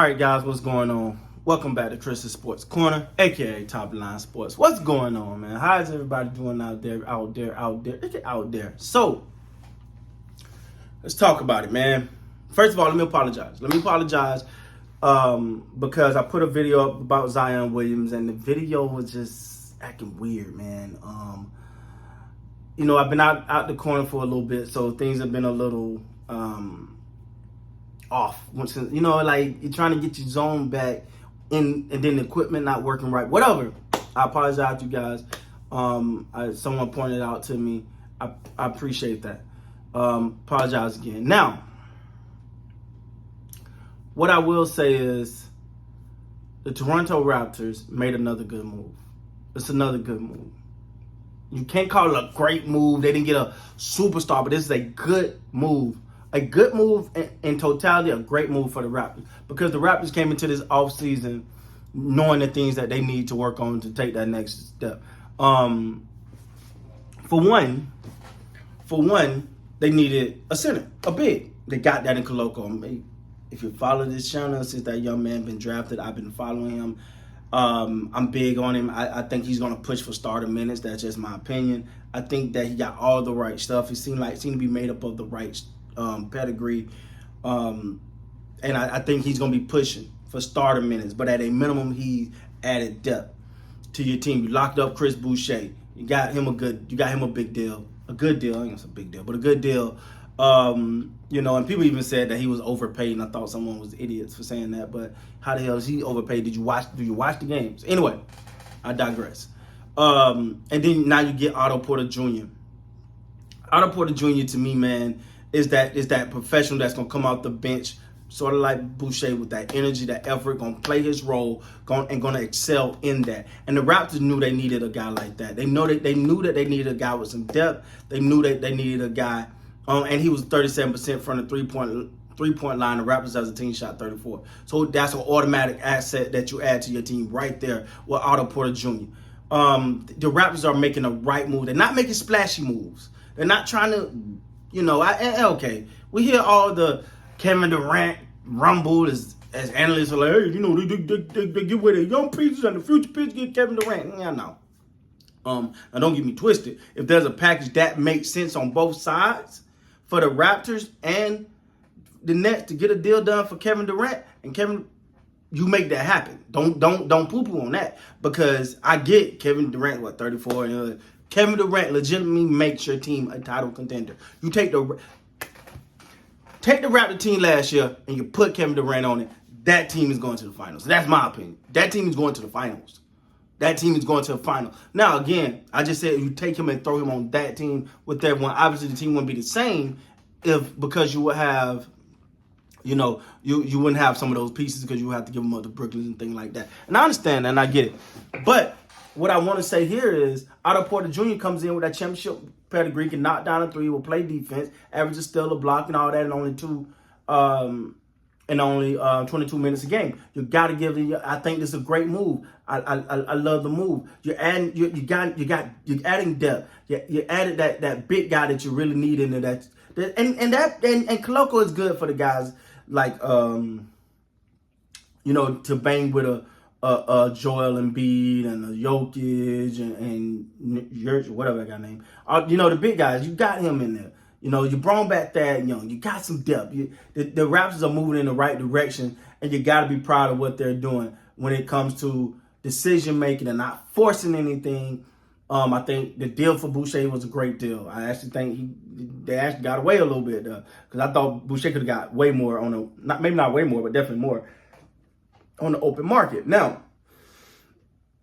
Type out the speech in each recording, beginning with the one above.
right, guys, what's going on? Welcome back to Chris's Sports Corner, aka Top Line Sports. What's going on, man? How's everybody doing out there? So, let's talk about it, man. First of all, let me apologize. Because I put a video up about Zion Williams, and the video was just acting weird, man. I've been out the corner for a little bit, so things have been a little off. Like you're trying to get your zone back and then the equipment not working right. Whatever. I apologize to you guys. Someone pointed out to me. I appreciate that. Apologize again. Now, what I will say is the Toronto Raptors made another good move. It's another good move. You can't call it a great move. They didn't get a superstar, but this is a good move. A good move in totality, a great move for the Raptors. Because the Raptors came into this offseason knowing the things that they need to work on to take that next step. For one, they needed a center, a big. They got that in Koloko. If you follow this channel, since that young man been drafted, I've been following him. I'm big on him. I think he's going to push for starter minutes. That's just my opinion. I think that he got all the right stuff. He seemed to be made up of the right pedigree. And I think he's going to be pushing for starter minutes. But at a minimum, he added depth to your team. You locked up Chris Boucher. You got him a big deal. A good deal. I think it's a big deal, but a good deal. And people even said that he was overpaid, and I thought someone was idiots for saying that. But how the hell is he overpaid? Do you watch the games? Anyway, I digress. And then now you get Otto Porter Jr. Otto Porter Jr. to me, man, is that professional that's gonna come off the bench, sort of like Boucher, with that energy, that effort, gonna play his role, gonna excel in that. And the Raptors knew they needed a guy like that. They knew that they needed a guy with some depth. They knew that they needed a guy. And he was 37% from the three-point line. The Raptors as a team shot 34. So that's an automatic asset that you add to your team right there with Otto Porter Jr. The Raptors are making the right move. They're not making splashy moves. They're not trying to, okay. We hear all the Kevin Durant rumble as analysts are like, hey, they give away the young pieces and the future pieces get Kevin Durant. Yeah, no. Now don't get me twisted. If there's a package that makes sense on both sides for the Raptors and the Nets to get a deal done for Kevin Durant and you make that happen. Don't poo-poo on that, because I get Kevin Durant, 34, and Kevin Durant legitimately makes your team a title contender. You take the Raptor team last year and you put Kevin Durant on it, that team is going to the finals. That's my opinion. That team is going to the finals. That team is going to the final. Now, again, I just said you take him and throw him on that team with everyone. Obviously, the team wouldn't be the same because you would have, you wouldn't have some of those pieces because you would have to give them up to Brooklyn and things like that. And I understand that and I get it. But what I want to say here is Otto Porter Jr. comes in with that championship pedigree, can knock down a three, will play defense, averages still a block and all that, and only 22 minutes a game. You got to give it. I think this is a great move. I love the move. You're adding depth. You added that big guy that you really need in there. And Koloko is good for the guys like to bang with a Joel Embiid and a Jokic and whatever that guy name. The big guys. You got him in there. You brought back that young. You got some depth. The Raptors are moving in the right direction, and you got to be proud of what they're doing when it comes to decision making and not forcing anything. I think the deal for Boucher was a great deal. I actually think they actually got away a little bit because I thought Boucher could have got way more maybe not way more, but definitely more on the open market. Now,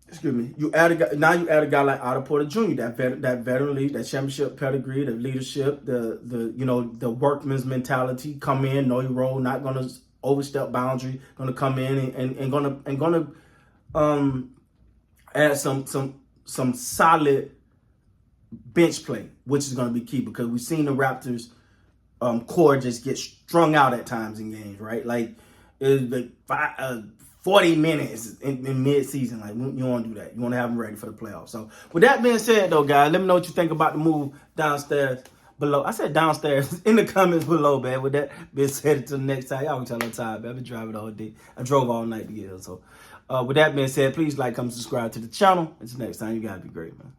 excuse me. You add a guy like Otto Porter Jr. That veteran lead, that championship pedigree, the leadership, the workman's mentality. Come in, know your role, not gonna overstep boundary. Gonna come in and gonna add some solid bench play, which is gonna be key because we've seen the Raptors core just get strung out at times in games, right? Like it's like 40 minutes in mid-season. Like, you don't do that. You want to have them ready for the playoffs. So, with that being said, though, guys, let me know what you think about the move downstairs below. I said downstairs in the comments below, man. With that being said, until next time, y'all can tell no time, man. I've been driving all day. I drove all night to get here. So, with that being said, please like, comment, subscribe to the channel. Until next time, you guys be great, man.